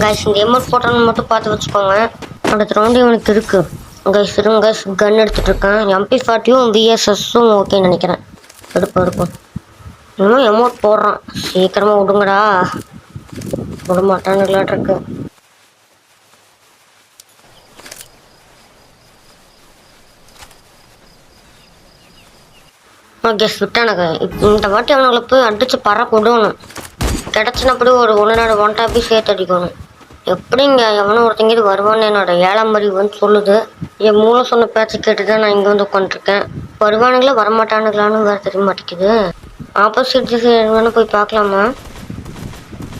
Guys இந்த amount போட்டோன்னு மட்டும் பார்த்து வச்சுக்கோங்க. அடுத்த ரவுண்டு இவனுக்கு இருக்கு கைஸ். இருங்க கைஸ், கன் எடுத்துகிட்டு இருக்கேன். MP40யும் VSSம் ஓகேன்னு நினைக்கிறேன். எடுப்போம். இன்னும் எமௌண்ட் போடுறான். சீக்கிரமாக விடுங்கடா. விட மாட்டானுங்களாட்டிருக்கு. ஓகே விட்டானுங்க. இந்த வாட்டி அவனுங்களை போய் அடித்து பறக்க விடணும். கிடச்சினப்படி ஒரு 1 டாப்பி சேர்த்து அடிக்கணும். எப்படிங்க எவனும் ஒருத்தங்கிட்டு வருவான்னு என்னோட 7ஆம் அறிவு வந்து சொல்லுது. என் மூளை சொன்ன பேச்சு கேட்டு தான் நான் இங்கே வந்து உட்காந்துருக்கேன். வருவானுங்களா வரமாட்டானுங்களான்னு வேறு தெரிய மாட்டேங்குது. ஆப்போசிட் திசை வேணும் போய் பார்க்கலாமா?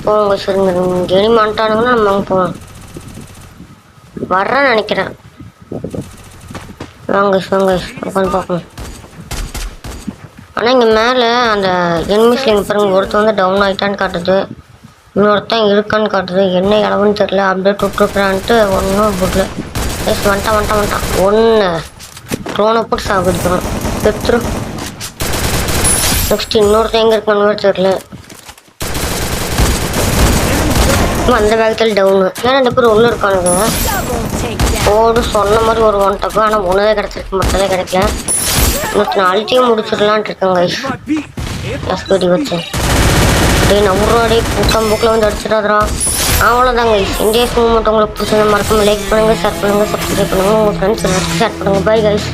போங்க சரிங்க. இனி மாட்டானுங்கன்னா நம்ம அங்கே போவோம். வர்றேன்னு நினைக்கிறேன். வாங்க உட்காந்து பார்ப்போம். ஆனால் இங்கே மேலே அந்த எனிமிஸ் லிங்க் பாருங்க, ஒருத்தர் வந்து டவுன் ஆகிட்டான்னு காட்டுது, இன்னொருத்தன் இருக்கான்னு காட்டுது. என்ன இளவுன்னு தெரில. அப்படியே விட்டுருக்குறான்ட்டு ஒன்றும் புரியல. எஸ் வந்துட்டான். ஒன்று ட்ரோனை போட்டு சாப்பிடுறோம். பெற்றுரும். நெக்ஸ்ட் இன்னொருத்தன் எங்கே இருக்கான்னு தெரில. அந்த வேகத்தில் டவுனு. ஏன்னா 2 பேர் உள்ளே இருக்கானுங்க. ஓடு சொன்ன மாதிரி ஒரு 1 டாப்பு. ஆனால் 1 தான் கிடச்சிருக்கு, மற்றதே கிடைக்கல. நான் அழுத்தியும் முடிச்சிடலான் இருக்கேன் கைஸ். எஸ்படி வச்சு அப்படியே நம்புறாடி புக்கில் வந்து அடிச்சிடாதரா. அவ்வளோதாங்க கைஸ். இந்தியா மூவ்மெண்ட் உங்களுக்கு பிடிச்சதை மறக்காம லைக் பண்ணுங்கள், ஷேர் பண்ணுங்கள், சப்ஸ்கிரைப் பண்ணுங்கள். உங்கள் ஃப்ரெண்ட்ஸ் ஷேர் பண்ணுங்கள். Bye guys.